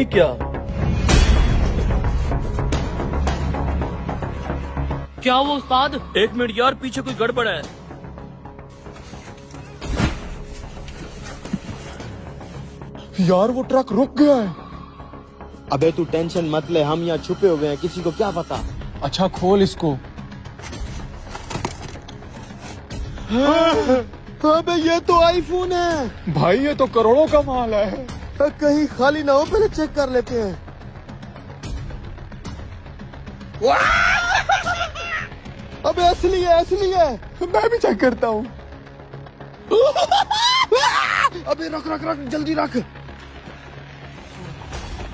क्या? क्या हुआ उस्ताद? 1 मिनट यार, पीछे कोई गड़बड़ है। यार वो ट्रक रुक गया है। अबे तू टेंशन मत ले, हम यहाँ छुपे हुए हैं, किसी को क्या पता। अच्छा खोल इसको। अबे ये तो आईफोन है भाई ये तो करोड़ों का माल है। कहीं खाली ना हो, पहले चेक कर लेते हैं। अबे असली है, असली है। मैं भी चेक करता हूँ। अबे रख रख रख, जल्दी रख।